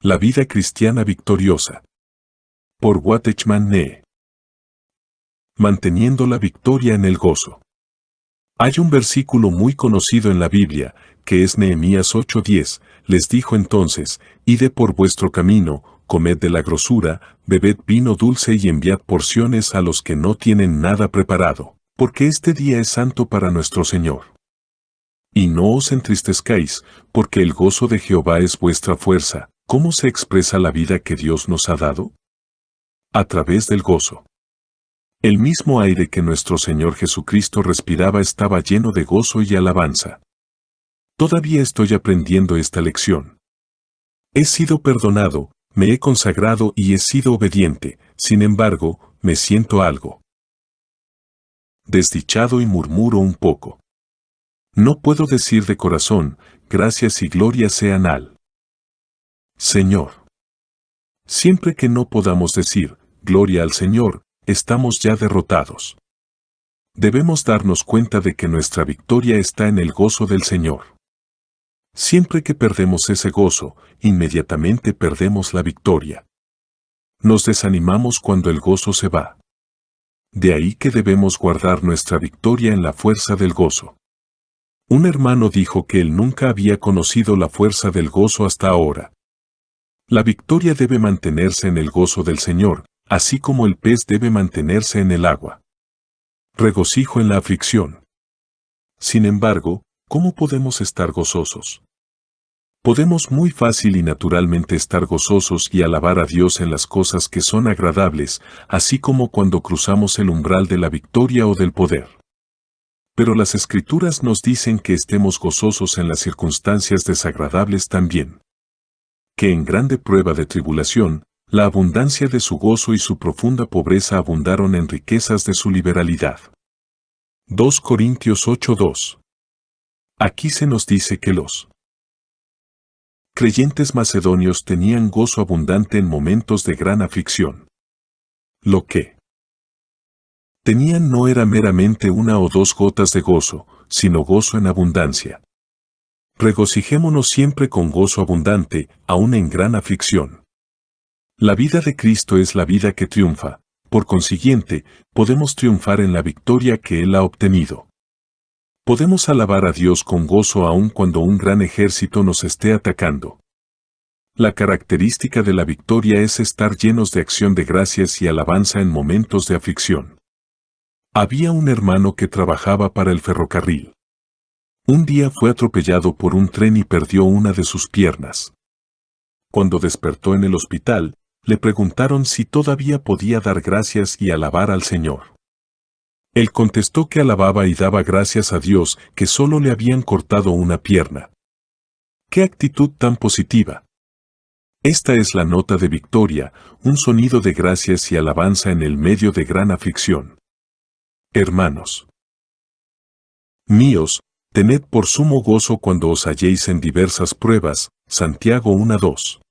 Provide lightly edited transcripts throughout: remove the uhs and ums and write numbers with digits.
La vida cristiana victoriosa. Por Watchman Nee. Manteniendo la victoria en el gozo. Hay un versículo muy conocido en la Biblia, que es Nehemías 8:10, les dijo entonces, id por vuestro camino, comed de la grosura, bebed vino dulce y enviad porciones a los que no tienen nada preparado, porque este día es santo para nuestro Señor. Y no os entristezcáis, porque el gozo de Jehová es vuestra fuerza. ¿Cómo se expresa la vida que Dios nos ha dado? A través del gozo. El mismo aire que nuestro Señor Jesucristo respiraba estaba lleno de gozo y alabanza. Todavía estoy aprendiendo esta lección. He sido perdonado, me he consagrado y he sido obediente, sin embargo, me siento algo desdichado y murmuro un poco. No puedo decir de corazón, gracias y gloria sean al Señor. Siempre que no podamos decir, gloria al Señor, estamos ya derrotados. Debemos darnos cuenta de que nuestra victoria está en el gozo del Señor. Siempre que perdemos ese gozo, inmediatamente perdemos la victoria. Nos desanimamos cuando el gozo se va. De ahí que debemos guardar nuestra victoria en la fuerza del gozo. Un hermano dijo que él nunca había conocido la fuerza del gozo hasta ahora. La victoria debe mantenerse en el gozo del Señor, así como el pez debe mantenerse en el agua. Regocijo en la aflicción. Sin embargo, ¿cómo podemos estar gozosos? Podemos muy fácil y naturalmente estar gozosos y alabar a Dios en las cosas que son agradables, así como cuando cruzamos el umbral de la victoria o del poder. Pero las Escrituras nos dicen que estemos gozosos en las circunstancias desagradables también. Que en grande prueba de tribulación, la abundancia de su gozo y su profunda pobreza abundaron en riquezas de su liberalidad. 2 Corintios 8:2. Aquí se nos dice que los creyentes macedonios tenían gozo abundante en momentos de gran aflicción. Lo que tenían no era meramente una o dos gotas de gozo, sino gozo en abundancia. Regocijémonos siempre con gozo abundante, aun en gran aflicción. La vida de Cristo es la vida que triunfa, por consiguiente, podemos triunfar en la victoria que Él ha obtenido. Podemos alabar a Dios con gozo aun cuando un gran ejército nos esté atacando. La característica de la victoria es estar llenos de acción de gracias y alabanza en momentos de aflicción. Había un hermano que trabajaba para el ferrocarril. Un día fue atropellado por un tren y perdió una de sus piernas. Cuando despertó en el hospital, le preguntaron si todavía podía dar gracias y alabar al Señor. Él contestó que alababa y daba gracias a Dios que solo le habían cortado una pierna. ¡Qué actitud tan positiva! Esta es la nota de victoria, un sonido de gracias y alabanza en el medio de gran aflicción. Hermanos míos, tened por sumo gozo cuando os halléis en diversas pruebas, Santiago 1:2.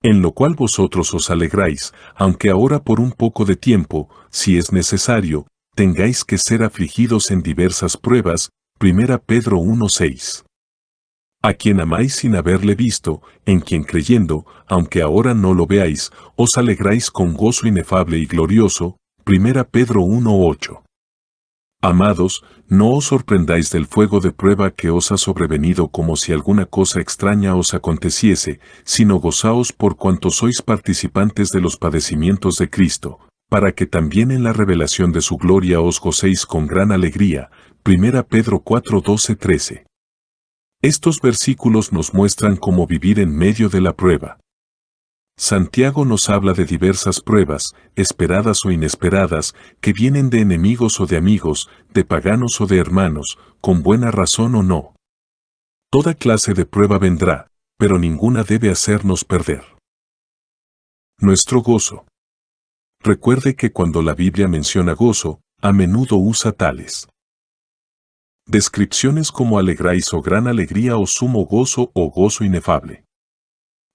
En lo cual vosotros os alegráis, aunque ahora por un poco de tiempo, si es necesario, tengáis que ser afligidos en diversas pruebas, 1 Pedro 1:6. A quien amáis sin haberle visto, en quien creyendo, aunque ahora no lo veáis, os alegráis con gozo inefable y glorioso, 1 Pedro 1:8. Amados, no os sorprendáis del fuego de prueba que os ha sobrevenido como si alguna cosa extraña os aconteciese, sino gozaos por cuanto sois participantes de los padecimientos de Cristo, para que también en la revelación de su gloria os gocéis con gran alegría. 1 Pedro 4:12-13. Estos versículos nos muestran cómo vivir en medio de la prueba. Santiago nos habla de diversas pruebas, esperadas o inesperadas, que vienen de enemigos o de amigos, de paganos o de hermanos, con buena razón o no. Toda clase de prueba vendrá, pero ninguna debe hacernos perder nuestro gozo. Recuerde que cuando la Biblia menciona gozo, a menudo usa tales descripciones como alegráis o gran alegría o sumo gozo o gozo inefable.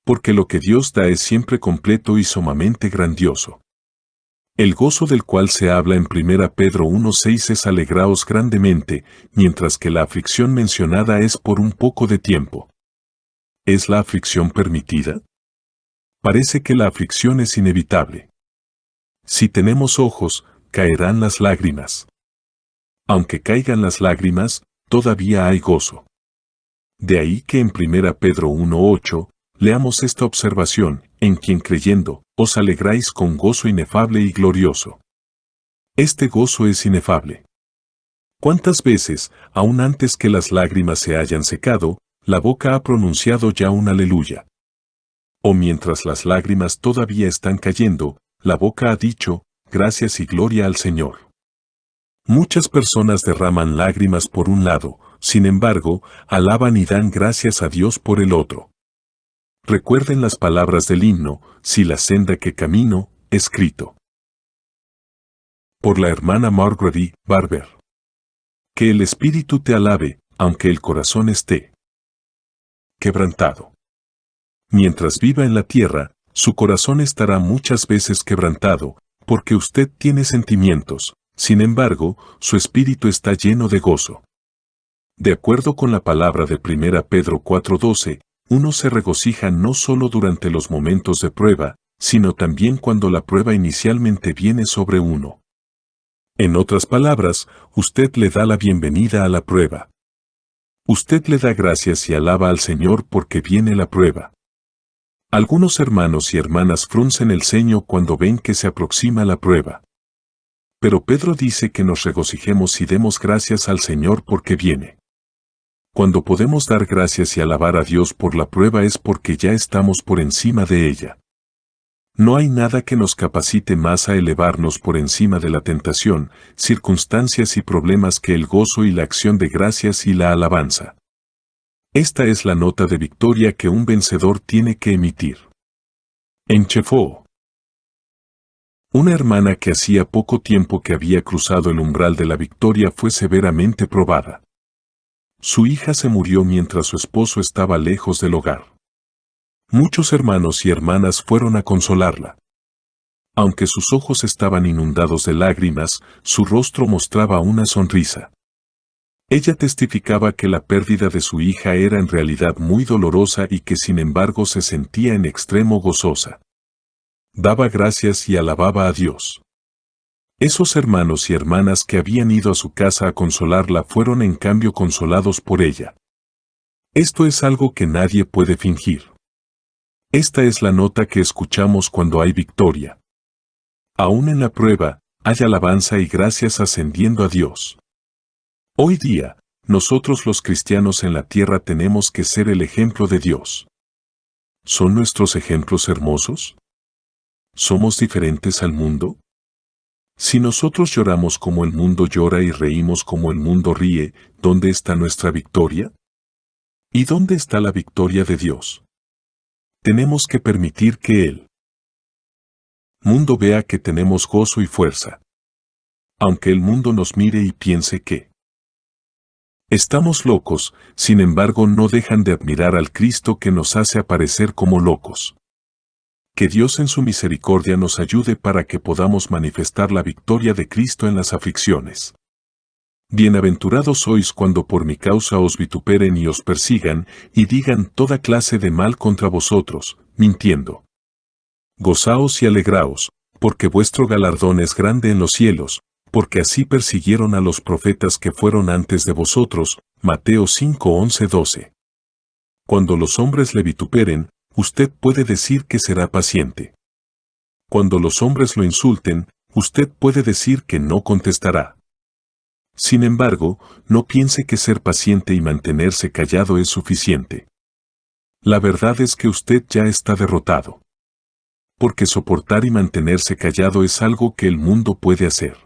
Porque lo que Dios da es siempre completo y sumamente grandioso. El gozo del cual se habla en 1 Pedro 1:6 es alegraos grandemente, mientras que la aflicción mencionada es por un poco de tiempo. ¿Es la aflicción permitida? Parece que la aflicción es inevitable. Si tenemos ojos, caerán las lágrimas. Aunque caigan las lágrimas, todavía hay gozo. De ahí que en 1 Pedro 1:8, leamos esta observación, en quien creyendo, os alegráis con gozo inefable y glorioso. Este gozo es inefable. ¿Cuántas veces, aun antes que las lágrimas se hayan secado, la boca ha pronunciado ya un aleluya? O mientras las lágrimas todavía están cayendo, la boca ha dicho, gracias y gloria al Señor. Muchas personas derraman lágrimas por un lado, sin embargo, alaban y dan gracias a Dios por el otro. Recuerden las palabras del himno, si la senda que camino, escrito por la hermana Marguerite Barber. Que el espíritu te alabe, aunque el corazón esté quebrantado. Mientras viva en la tierra, su corazón estará muchas veces quebrantado, porque usted tiene sentimientos, sin embargo, su espíritu está lleno de gozo. De acuerdo con la palabra de 1 Pedro 4:12, uno se regocija no solo durante los momentos de prueba, sino también cuando la prueba inicialmente viene sobre uno. En otras palabras, usted le da la bienvenida a la prueba. Usted le da gracias y alaba al Señor porque viene la prueba. Algunos hermanos y hermanas fruncen el ceño cuando ven que se aproxima la prueba. Pero Pedro dice que nos regocijemos y demos gracias al Señor porque viene. Cuando podemos dar gracias y alabar a Dios por la prueba es porque ya estamos por encima de ella. No hay nada que nos capacite más a elevarnos por encima de la tentación, circunstancias y problemas que el gozo y la acción de gracias y la alabanza. Esta es la nota de victoria que un vencedor tiene que emitir. En Chefoo, una hermana que hacía poco tiempo que había cruzado el umbral de la victoria fue severamente probada. Su hija se murió mientras su esposo estaba lejos del hogar. Muchos hermanos y hermanas fueron a consolarla. Aunque sus ojos estaban inundados de lágrimas, su rostro mostraba una sonrisa. Ella testificaba que la pérdida de su hija era en realidad muy dolorosa y que sin embargo se sentía en extremo gozosa. Daba gracias y alababa a Dios. Esos hermanos y hermanas que habían ido a su casa a consolarla fueron en cambio consolados por ella. Esto es algo que nadie puede fingir. Esta es la nota que escuchamos cuando hay victoria. Aún en la prueba, hay alabanza y gracias ascendiendo a Dios. Hoy día, nosotros los cristianos en la tierra tenemos que ser el ejemplo de Dios. ¿Son nuestros ejemplos hermosos? ¿Somos diferentes al mundo? Si nosotros lloramos como el mundo llora y reímos como el mundo ríe, ¿dónde está nuestra victoria? ¿Y dónde está la victoria de Dios? Tenemos que permitir que el mundo vea que tenemos gozo y fuerza. Aunque el mundo nos mire y piense que estamos locos, sin embargo no dejan de admirar al Cristo que nos hace aparecer como locos. Que Dios en su misericordia nos ayude para que podamos manifestar la victoria de Cristo en las aflicciones. Bienaventurados sois cuando por mi causa os vituperen y os persigan, y digan toda clase de mal contra vosotros, mintiendo. Gozaos y alegraos, porque vuestro galardón es grande en los cielos, porque así persiguieron a los profetas que fueron antes de vosotros. Mateo 5:11-12. Cuando los hombres le vituperen, usted puede decir que será paciente. Cuando los hombres lo insulten, usted puede decir que no contestará. Sin embargo, no piense que ser paciente y mantenerse callado es suficiente. La verdad es que usted ya está derrotado. Porque soportar y mantenerse callado es algo que el mundo puede hacer.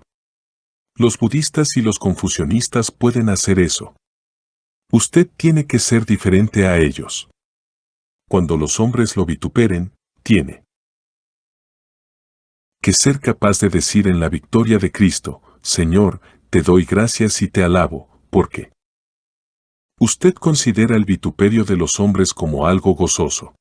Los budistas y los confucianistas pueden hacer eso. Usted tiene que ser diferente a ellos. Cuando los hombres lo vituperen, tiene que ser capaz de decir en la victoria de Cristo, Señor, te doy gracias y te alabo, porque usted considera el vituperio de los hombres como algo gozoso.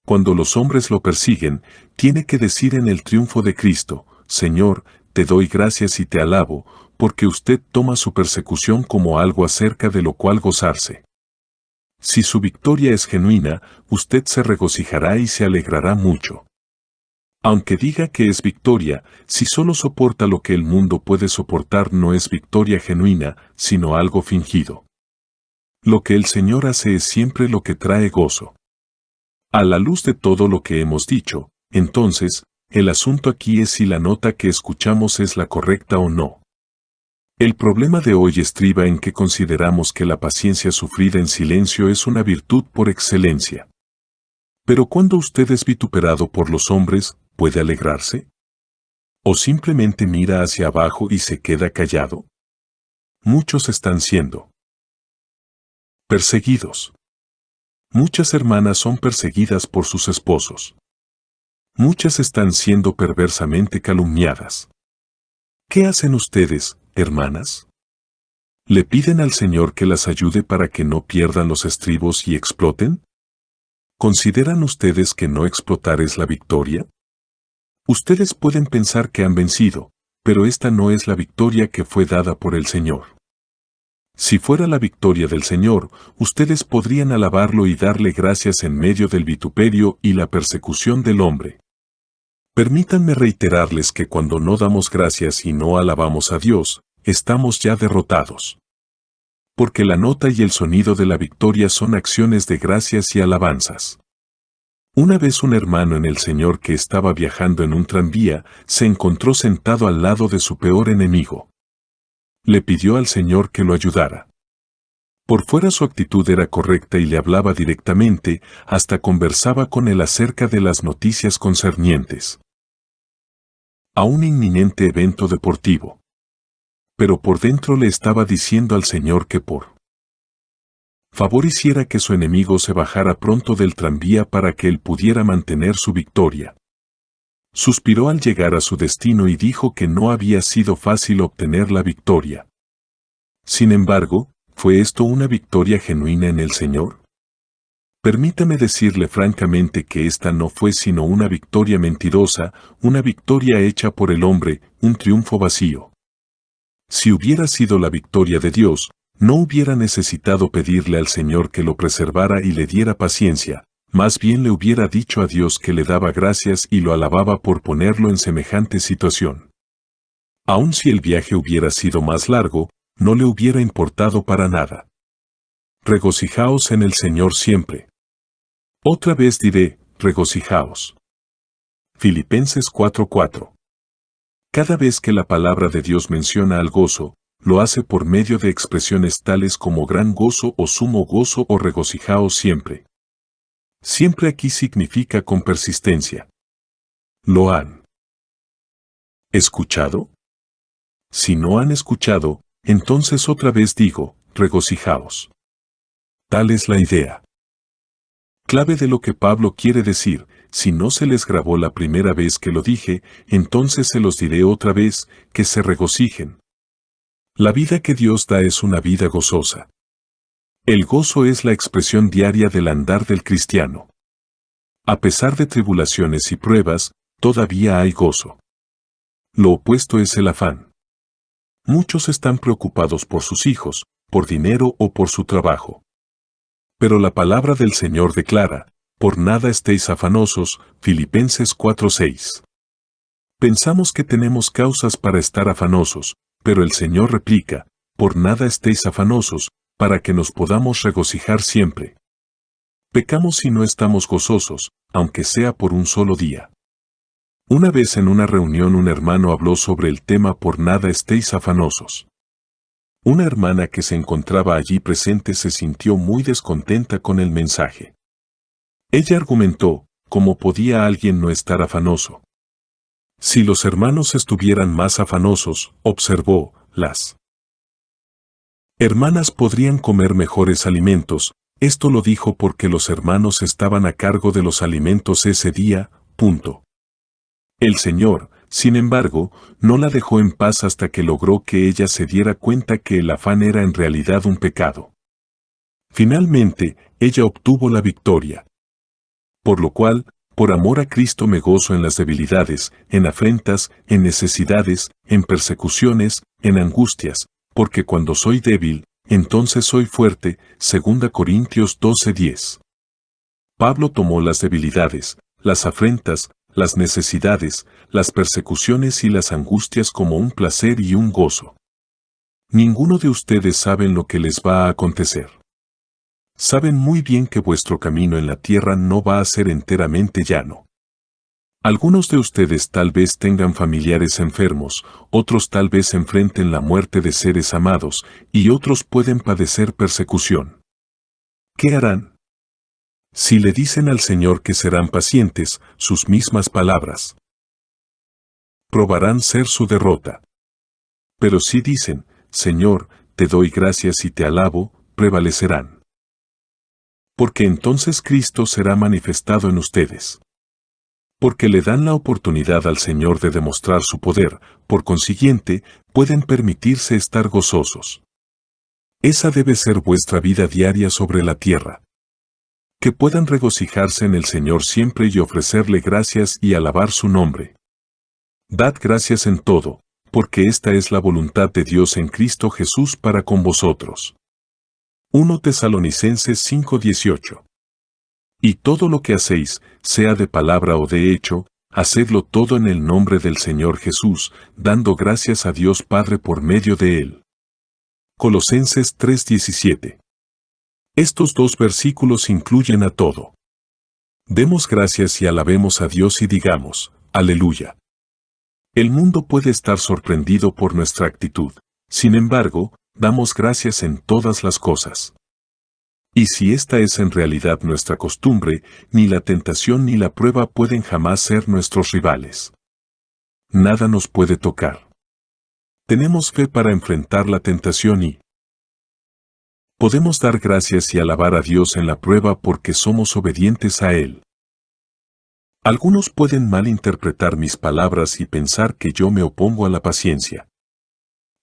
Cuando los hombres lo persiguen, tiene que decir en el triunfo de Cristo, Señor, te doy gracias y te alabo, porque usted toma su persecución como algo acerca de lo cual gozarse. Si su victoria es genuina, usted se regocijará y se alegrará mucho. Aunque diga que es victoria, si solo soporta lo que el mundo puede soportar, no es victoria genuina, sino algo fingido. Lo que el Señor hace es siempre lo que trae gozo. A la luz de todo lo que hemos dicho, entonces, el asunto aquí es si la nota que escuchamos es la correcta o no. El problema de hoy estriba en que consideramos que la paciencia sufrida en silencio es una virtud por excelencia. Pero cuando usted es vituperado por los hombres, ¿puede alegrarse? ¿O simplemente mira hacia abajo y se queda callado? Muchos están siendo perseguidos. Muchas hermanas son perseguidas por sus esposos. Muchas están siendo perversamente calumniadas. ¿Qué hacen ustedes, hermanas? ¿Le piden al Señor que las ayude para que no pierdan los estribos y exploten? ¿Consideran ustedes que no explotar es la victoria? Ustedes pueden pensar que han vencido, pero esta no es la victoria que fue dada por el Señor. Si fuera la victoria del Señor, ustedes podrían alabarlo y darle gracias en medio del vituperio y la persecución del hombre. Permítanme reiterarles que cuando no damos gracias y no alabamos a Dios, estamos ya derrotados. Porque la nota y el sonido de la victoria son acciones de gracias y alabanzas. Una vez un hermano en el Señor que estaba viajando en un tranvía, se encontró sentado al lado de su peor enemigo. Le pidió al Señor que lo ayudara. Por fuera su actitud era correcta y le hablaba directamente, hasta conversaba con él acerca de las noticias concernientes a un inminente evento deportivo. Pero por dentro le estaba diciendo al Señor que por favor hiciera que su enemigo se bajara pronto del tranvía para que él pudiera mantener su victoria. Suspiró al llegar a su destino y dijo que no había sido fácil obtener la victoria. Sin embargo, ¿fue esto una victoria genuina en el Señor? Permítame decirle francamente que esta no fue sino una victoria mentirosa, una victoria hecha por el hombre, un triunfo vacío. Si hubiera sido la victoria de Dios, no hubiera necesitado pedirle al Señor que lo preservara y le diera paciencia, más bien le hubiera dicho a Dios que le daba gracias y lo alababa por ponerlo en semejante situación. Aun si el viaje hubiera sido más largo, no le hubiera importado para nada. Regocijaos en el Señor siempre. Otra vez diré, regocijaos. Filipenses 4:4. Cada vez que la palabra de Dios menciona al gozo, lo hace por medio de expresiones tales como gran gozo o sumo gozo o regocijaos siempre. Siempre aquí significa con persistencia. ¿Lo han escuchado? Si no han escuchado, entonces otra vez digo, regocijaos. Tal es la idea clave de lo que Pablo quiere decir. Si no se les grabó la primera vez que lo dije, entonces se los diré otra vez, que se regocijen. La vida que Dios da es una vida gozosa. El gozo es la expresión diaria del andar del cristiano. A pesar de tribulaciones y pruebas, todavía hay gozo. Lo opuesto es el afán. Muchos están preocupados por sus hijos, por dinero o por su trabajo. Pero la palabra del Señor declara, por nada estéis afanosos, Filipenses 4:6. Pensamos que tenemos causas para estar afanosos, pero el Señor replica, por nada estéis afanosos, para que nos podamos regocijar siempre. Pecamos si no estamos gozosos, aunque sea por un solo día. Una vez en una reunión un hermano habló sobre el tema por nada estéis afanosos. Una hermana que se encontraba allí presente se sintió muy descontenta con el mensaje. Ella argumentó, ¿cómo podía alguien no estar afanoso? Si los hermanos estuvieran más afanosos, observó, las hermanas podrían comer mejores alimentos. Esto lo dijo porque los hermanos estaban a cargo de los alimentos ese día, punto. El Señor, sin embargo, no la dejó en paz hasta que logró que ella se diera cuenta que el afán era en realidad un pecado. Finalmente, ella obtuvo la victoria. Por lo cual, por amor a Cristo me gozo en las debilidades, en afrentas, en necesidades, en persecuciones, en angustias, porque cuando soy débil, entonces soy fuerte. 2 Corintios 12:10. Pablo tomó las debilidades, las afrentas, las necesidades, las persecuciones y las angustias como un placer y un gozo. Ninguno de ustedes saben lo que les va a acontecer. Saben muy bien que vuestro camino en la tierra no va a ser enteramente llano. Algunos de ustedes tal vez tengan familiares enfermos, otros tal vez enfrenten la muerte de seres amados, y otros pueden padecer persecución. ¿Qué harán? Si le dicen al Señor que serán pacientes, sus mismas palabras probarán ser su derrota. Pero si dicen, Señor, te doy gracias y te alabo, prevalecerán. Porque entonces Cristo será manifestado en ustedes. Porque le dan la oportunidad al Señor de demostrar su poder, por consiguiente, pueden permitirse estar gozosos. Esa debe ser vuestra vida diaria sobre la tierra. Que puedan regocijarse en el Señor siempre y ofrecerle gracias y alabar su nombre. Dad gracias en todo, porque esta es la voluntad de Dios en Cristo Jesús para con vosotros. 1 Tesalonicenses 5:18. Y todo lo que hacéis, sea de palabra o de hecho, hacedlo todo en el nombre del Señor Jesús, dando gracias a Dios Padre por medio de él. Colosenses 3:17. Estos dos versículos incluyen a todo. Demos gracias y alabemos a Dios y digamos, aleluya. El mundo puede estar sorprendido por nuestra actitud, sin embargo, damos gracias en todas las cosas. Y si esta es en realidad nuestra costumbre, ni la tentación ni la prueba pueden jamás ser nuestros rivales. Nada nos puede tocar. Tenemos fe para enfrentar la tentación y podemos dar gracias y alabar a Dios en la prueba porque somos obedientes a Él. Algunos pueden malinterpretar mis palabras y pensar que yo me opongo a la paciencia.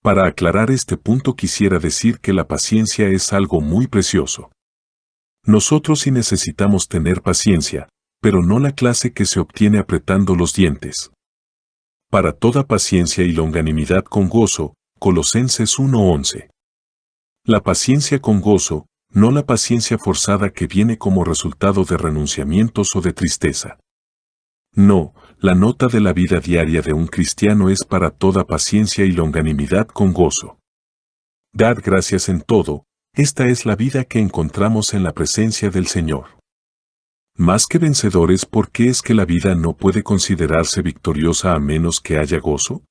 Para aclarar este punto quisiera decir que la paciencia es algo muy precioso. Nosotros sí necesitamos tener paciencia, pero no la clase que se obtiene apretando los dientes. Para toda paciencia y longanimidad con gozo, Colosenses 1:11. La paciencia con gozo, no la paciencia forzada que viene como resultado de renunciamientos o de tristeza. No, la nota de la vida diaria de un cristiano es para toda paciencia y longanimidad con gozo. Dad gracias en todo, esta es la vida que encontramos en la presencia del Señor. Más que vencedores, ¿por qué es que la vida no puede considerarse victoriosa a menos que haya gozo?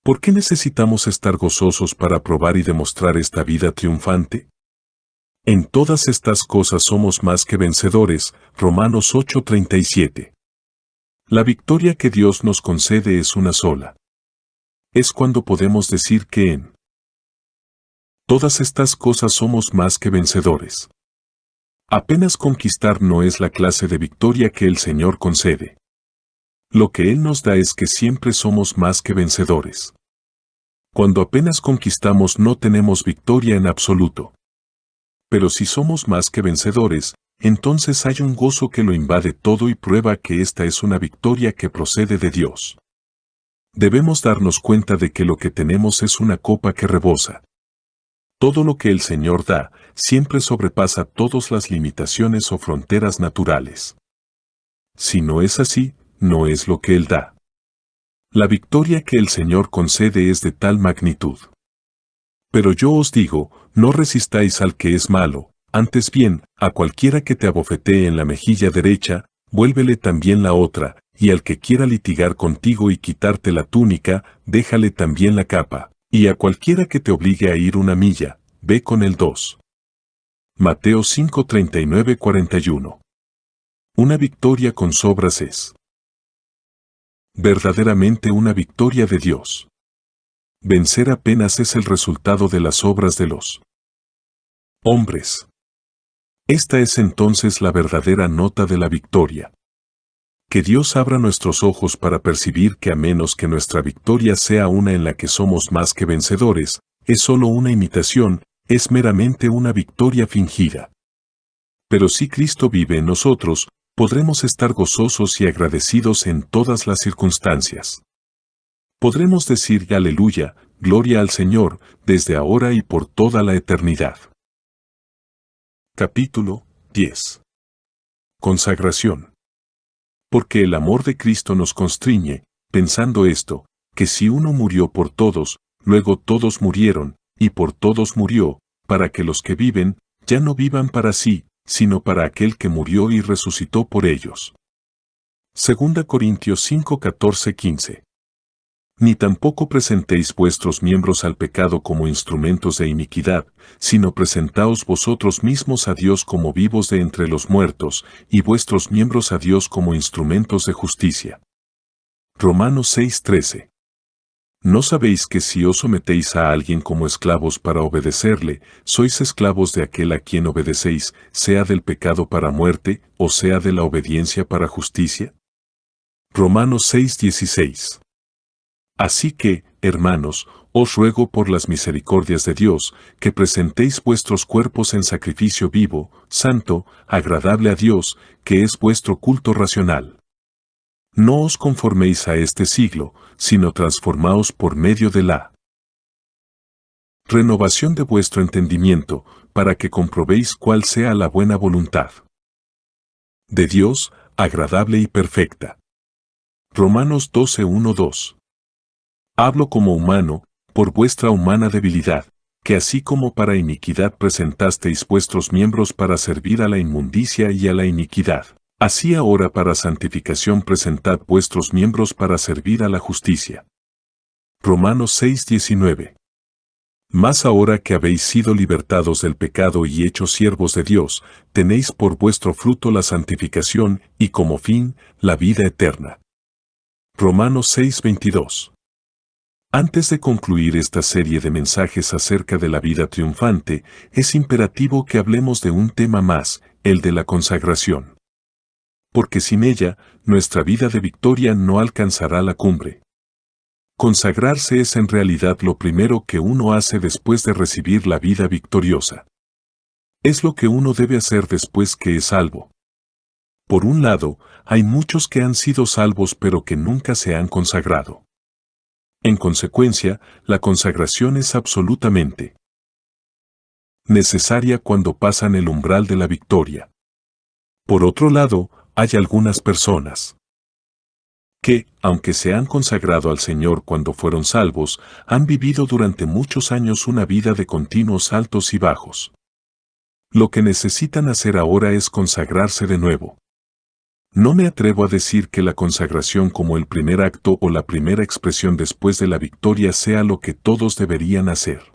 ¿Por qué necesitamos estar gozosos para probar y demostrar esta vida triunfante? En todas estas cosas somos más que vencedores, Romanos 8:37. La victoria que Dios nos concede es una sola. Es cuando podemos decir que en todas estas cosas somos más que vencedores. Apenas conquistar no es la clase de victoria que el Señor concede. Lo que Él nos da es que siempre somos más que vencedores. Cuando apenas conquistamos no tenemos victoria en absoluto. Pero si somos más que vencedores, entonces hay un gozo que lo invade todo y prueba que esta es una victoria que procede de Dios. Debemos darnos cuenta de que lo que tenemos es una copa que rebosa. Todo lo que el Señor da, siempre sobrepasa todas las limitaciones o fronteras naturales. Si no es así, no es lo que Él da. La victoria que el Señor concede es de tal magnitud. Pero yo os digo, no resistáis al que es malo, antes bien, a cualquiera que te abofetee en la mejilla derecha, vuélvele también la otra, y al que quiera litigar contigo y quitarte la túnica, déjale también la capa, y a cualquiera que te obligue a ir una milla, ve con el 2. Mateo 5:39-41. Una victoria con sobras es verdaderamente una victoria de Dios. Vencer apenas es el resultado de las obras de los hombres. Esta es entonces la verdadera nota de la victoria. Que Dios abra nuestros ojos para percibir que a menos que nuestra victoria sea una en la que somos más que vencedores, es solo una imitación, es meramente una victoria fingida. Pero si Cristo vive en nosotros, podremos estar gozosos y agradecidos en todas las circunstancias. Podremos decir aleluya, Gloria al Señor, desde ahora y por toda la eternidad. Capítulo 10. Consagración. Porque el amor de Cristo nos constriñe, pensando esto, que si uno murió por todos, luego todos murieron, y por todos murió, para que los que viven, ya no vivan para sí, sino para aquel que murió y resucitó por ellos. 2 Corintios 5, 14, 15. Ni tampoco presentéis vuestros miembros al pecado como instrumentos de iniquidad, sino presentaos vosotros mismos a Dios como vivos de entre los muertos, y vuestros miembros a Dios como instrumentos de justicia. Romanos 6, 13. ¿No sabéis que si os sometéis a alguien como esclavos para obedecerle, sois esclavos de aquel a quien obedecéis, sea del pecado para muerte, o sea de la obediencia para justicia? Romanos 6, 16. Así que, hermanos, os ruego por las misericordias de Dios, que presentéis vuestros cuerpos en sacrificio vivo, santo, agradable a Dios, que es vuestro culto racional. No os conforméis a este siglo, sino transformaos por medio de la renovación de vuestro entendimiento, para que comprobéis cuál sea la buena voluntad de Dios, agradable y perfecta. Romanos 12, 1, 2. Hablo como humano, por vuestra humana debilidad, que así como para iniquidad presentasteis vuestros miembros para servir a la inmundicia y a la iniquidad, así ahora para santificación presentad vuestros miembros para servir a la justicia. Romanos 6, 19. Mas ahora que habéis sido libertados del pecado y hechos siervos de Dios, tenéis por vuestro fruto la santificación y como fin, la vida eterna. Romanos 6, 22. Antes de concluir esta serie de mensajes acerca de la vida triunfante, es imperativo que hablemos de un tema más, el de la consagración. Porque sin ella, nuestra vida de victoria no alcanzará la cumbre. Consagrarse es en realidad lo primero que uno hace después de recibir la vida victoriosa. Es lo que uno debe hacer después que es salvo. Por un lado, hay muchos que han sido salvos pero que nunca se han consagrado. En consecuencia, la consagración es absolutamente necesaria cuando pasan el umbral de la victoria. Por otro lado, hay algunas personas que, aunque se han consagrado al Señor cuando fueron salvos, han vivido durante muchos años una vida de continuos altos y bajos. Lo que necesitan hacer ahora es consagrarse de nuevo. No me atrevo a decir que la consagración como el primer acto o la primera expresión después de la victoria sea lo que todos deberían hacer.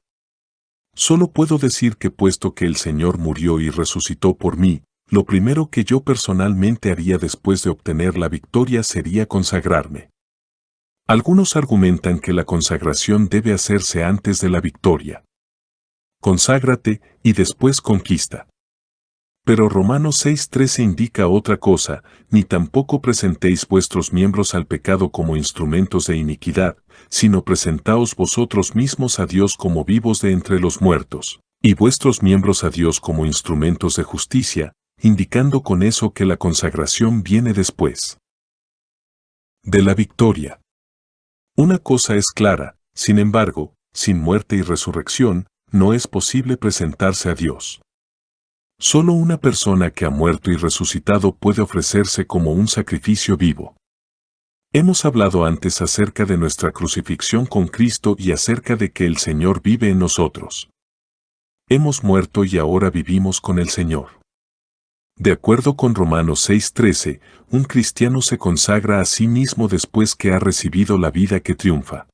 Solo puedo decir que puesto que el Señor murió y resucitó por mí, lo primero que yo personalmente haría después de obtener la victoria sería consagrarme. Algunos argumentan que la consagración debe hacerse antes de la victoria. Conságrate y después conquista. Pero Romanos 6:13 indica otra cosa, ni tampoco presentéis vuestros miembros al pecado como instrumentos de iniquidad, sino presentaos vosotros mismos a Dios como vivos de entre los muertos, y vuestros miembros a Dios como instrumentos de justicia, indicando con eso que la consagración viene después de la victoria. Una cosa es clara, sin embargo, sin muerte y resurrección, no es posible presentarse a Dios. Solo una persona que ha muerto y resucitado puede ofrecerse como un sacrificio vivo. Hemos hablado antes acerca de nuestra crucifixión con Cristo y acerca de que el Señor vive en nosotros. Hemos muerto y ahora vivimos con el Señor. De acuerdo con Romanos 6:13, un cristiano se consagra a sí mismo después que ha recibido la vida que triunfa.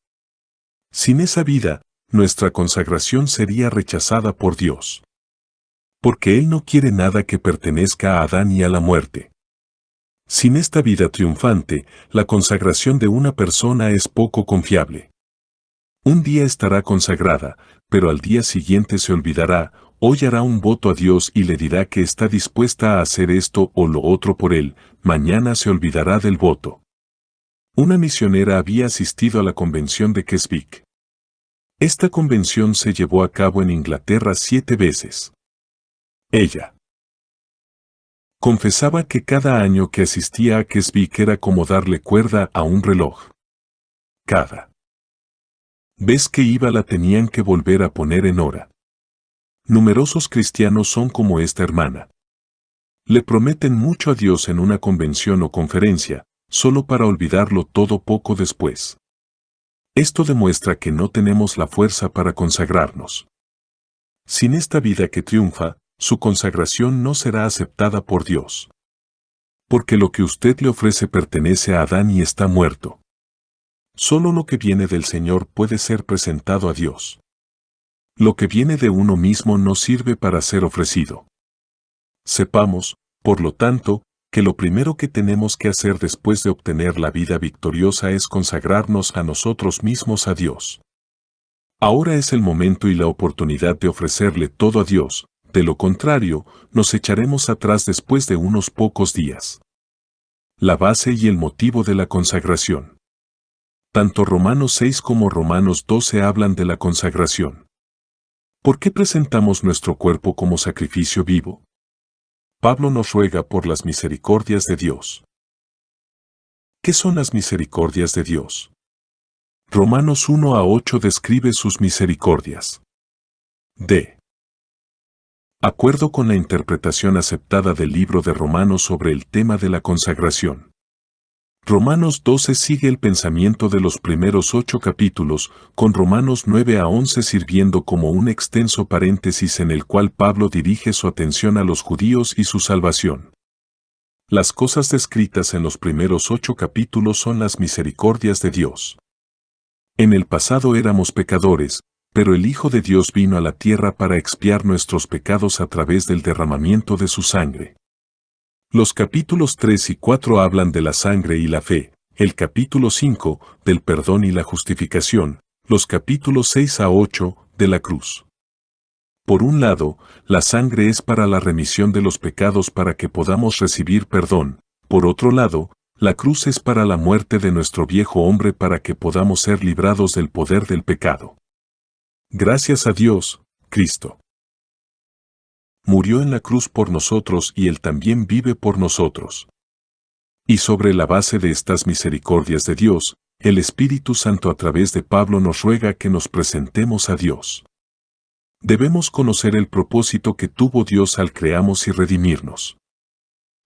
Sin esa vida, nuestra consagración sería rechazada por Dios. Porque Él no quiere nada que pertenezca a Adán y a la muerte. Sin esta vida triunfante, la consagración de una persona es poco confiable. Un día estará consagrada, pero al día siguiente se olvidará, hoy hará un voto a Dios y le dirá que está dispuesta a hacer esto o lo otro por Él, mañana se olvidará del voto. Una misionera había asistido a la convención de Keswick. Esta convención se llevó a cabo en Inglaterra 7 veces. Ella confesaba que cada año que asistía a Keswick era como darle cuerda a un reloj. Cada Ves que iba la tenían que volver a poner en hora. Numerosos cristianos son como esta hermana. Le prometen mucho a Dios en una convención o conferencia, solo para olvidarlo todo poco después. Esto demuestra que no tenemos la fuerza para consagrarnos. Sin esta vida que triunfa, su consagración no será aceptada por Dios. Porque lo que usted le ofrece pertenece a Adán y está muerto. Solo lo que viene del Señor puede ser presentado a Dios. Lo que viene de uno mismo no sirve para ser ofrecido. Sepamos, por lo tanto, que lo primero que tenemos que hacer después de obtener la vida victoriosa es consagrarnos a nosotros mismos a Dios. Ahora es el momento y la oportunidad de ofrecerle todo a Dios, de lo contrario, nos echaremos atrás después de unos pocos días. La base y el motivo de la consagración. Tanto Romanos 6 como Romanos 12 hablan de la consagración. ¿Por qué presentamos nuestro cuerpo como sacrificio vivo? Pablo nos ruega por las misericordias de Dios. ¿Qué son las misericordias de Dios? Romanos 1 a 8 describe sus misericordias. D. Acuerdo con la interpretación aceptada del libro de Romanos sobre el tema de la consagración. Romanos 12 sigue el pensamiento de los primeros 8 capítulos, con Romanos 9 a 11 sirviendo como un extenso paréntesis en el cual Pablo dirige su atención a los judíos y su salvación. Las cosas descritas en los primeros 8 capítulos son las misericordias de Dios. En el pasado éramos pecadores, pero el Hijo de Dios vino a la tierra para expiar nuestros pecados a través del derramamiento de su sangre. Los capítulos 3 y 4 hablan de la sangre y la fe, el capítulo 5, del perdón y la justificación, los capítulos 6 a 8, de la cruz. Por un lado, la sangre es para la remisión de los pecados para que podamos recibir perdón, por otro lado, la cruz es para la muerte de nuestro viejo hombre para que podamos ser librados del poder del pecado. Gracias a Dios, Cristo murió en la cruz por nosotros y Él también vive por nosotros. Y sobre la base de estas misericordias de Dios, el Espíritu Santo a través de Pablo nos ruega que nos presentemos a Dios. Debemos conocer el propósito que tuvo Dios al crearnos y redimirnos.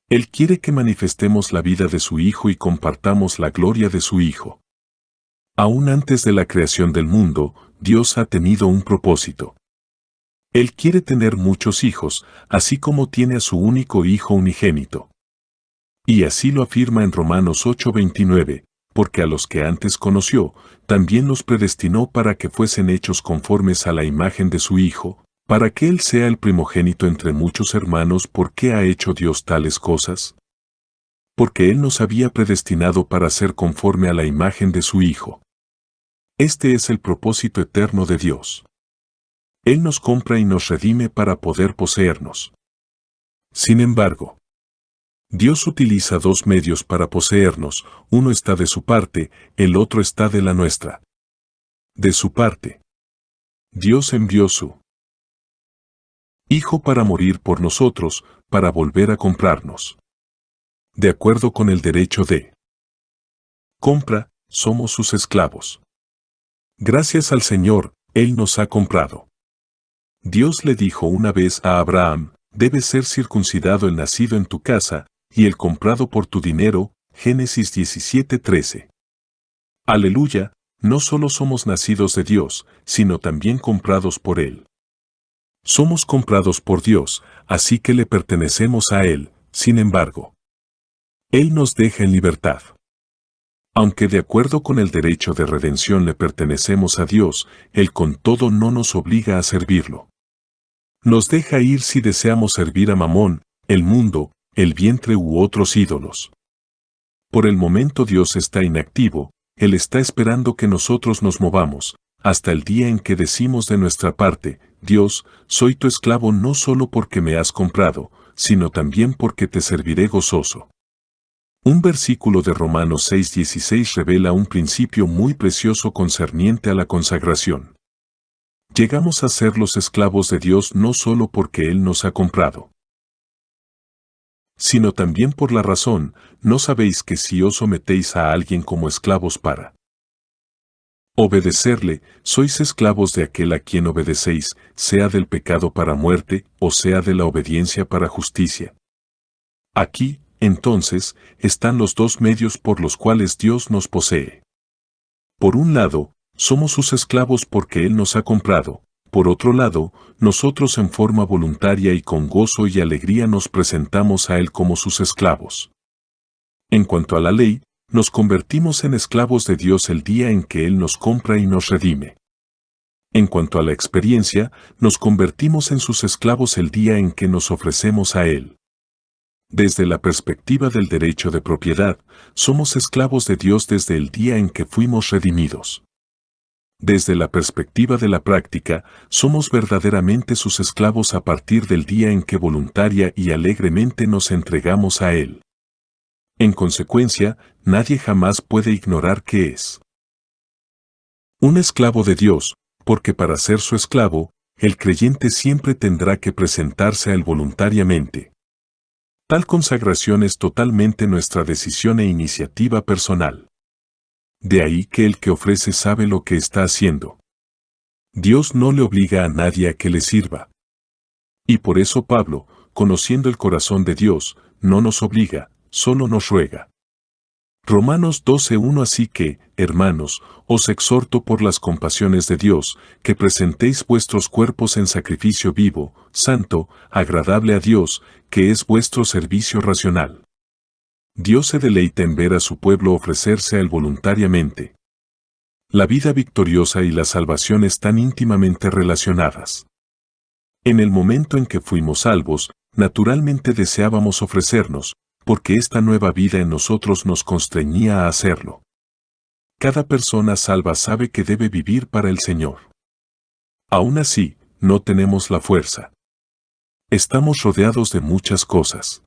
Él quiere que manifestemos la vida de su Hijo y compartamos la gloria de su Hijo. Aún antes de la creación del mundo, Dios ha tenido un propósito. Él quiere tener muchos hijos, así como tiene a su único Hijo unigénito. Y así lo afirma en Romanos 8:29, porque a los que antes conoció, también los predestinó para que fuesen hechos conformes a la imagen de su Hijo, para que Él sea el primogénito entre muchos hermanos. ¿Por qué ha hecho Dios tales cosas? Porque Él nos había predestinado para ser conforme a la imagen de su Hijo. Este es el propósito eterno de Dios. Él nos compra y nos redime para poder poseernos. Sin embargo, Dios utiliza dos medios para poseernos, uno está de su parte, el otro está de la nuestra. De su parte, Dios envió su Hijo para morir por nosotros, para volver a comprarnos. De acuerdo con el derecho de compra, somos sus esclavos. Gracias al Señor, Él nos ha comprado. Dios le dijo una vez a Abraham, debe ser circuncidado el nacido en tu casa, y el comprado por tu dinero, Génesis 17:13. Aleluya, no solo somos nacidos de Dios, sino también comprados por Él. Somos comprados por Dios, así que le pertenecemos a Él, sin embargo. Él nos deja en libertad. Aunque de acuerdo con el derecho de redención le pertenecemos a Dios, Él con todo no nos obliga a servirlo. Nos deja ir si deseamos servir a Mamón, el mundo, el vientre u otros ídolos. Por el momento Dios está inactivo, Él está esperando que nosotros nos movamos, hasta el día en que decimos de nuestra parte, Dios, soy tu esclavo no solo porque me has comprado, sino también porque te serviré gozoso. Un versículo de Romanos 6:16 revela un principio muy precioso concerniente a la consagración. Llegamos a ser los esclavos de Dios no solo porque Él nos ha comprado, sino también por la razón, ¿no sabéis que si os sometéis a alguien como esclavos para Obedecerle, sois esclavos de aquel a quien obedecéis, sea del pecado para muerte, o sea de la obediencia para justicia. Aquí, entonces, están los dos medios por los cuales Dios nos posee. Por un lado, somos sus esclavos porque Él nos ha comprado. Por otro lado, nosotros en forma voluntaria y con gozo y alegría nos presentamos a Él como sus esclavos. En cuanto a la ley, nos convertimos en esclavos de Dios el día en que Él nos compra y nos redime. En cuanto a la experiencia, nos convertimos en sus esclavos el día en que nos ofrecemos a Él. Desde la perspectiva del derecho de propiedad, somos esclavos de Dios desde el día en que fuimos redimidos. Desde la perspectiva de la práctica, somos verdaderamente sus esclavos a partir del día en que voluntaria y alegremente nos entregamos a Él. En consecuencia, nadie jamás puede ignorar que es un esclavo de Dios, porque para ser su esclavo, el creyente siempre tendrá que presentarse a Él voluntariamente. Tal consagración es totalmente nuestra decisión e iniciativa personal. De ahí que el que ofrece sabe lo que está haciendo. Dios no le obliga a nadie a que le sirva. Y por eso Pablo, conociendo el corazón de Dios, no nos obliga, solo nos ruega. Romanos 12:1 Así que, hermanos, os exhorto por las compasiones de Dios, que presentéis vuestros cuerpos en sacrificio vivo, santo, agradable a Dios, que es vuestro servicio racional. Dios se deleita en ver a su pueblo ofrecerse a Él voluntariamente. La vida victoriosa y la salvación están íntimamente relacionadas. En el momento en que fuimos salvos, naturalmente deseábamos ofrecernos, porque esta nueva vida en nosotros nos constreñía a hacerlo. Cada persona salva sabe que debe vivir para el Señor. Aún así, no tenemos la fuerza. Estamos rodeados de muchas cosas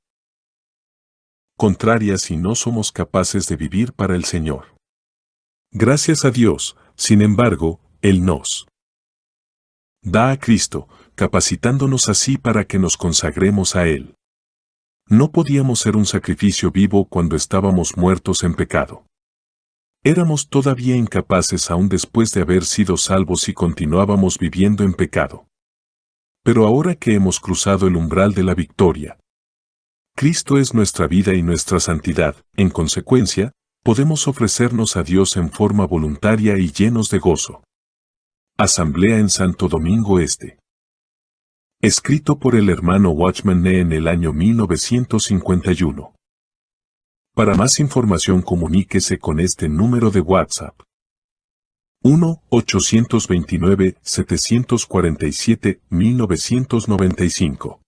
contrarias y no somos capaces de vivir para el Señor. Gracias a Dios, sin embargo, Él nos da a Cristo, capacitándonos así para que nos consagremos a Él. No podíamos ser un sacrificio vivo cuando estábamos muertos en pecado. Éramos todavía incapaces aún después de haber sido salvos y continuábamos viviendo en pecado. Pero ahora que hemos cruzado el umbral de la victoria, Cristo es nuestra vida y nuestra santidad, en consecuencia, podemos ofrecernos a Dios en forma voluntaria y llenos de gozo. Asamblea en Santo Domingo Este. Escrito por el hermano Watchman Nee en el año 1951. Para más información comuníquese con este número de WhatsApp. 1-829-747-1995.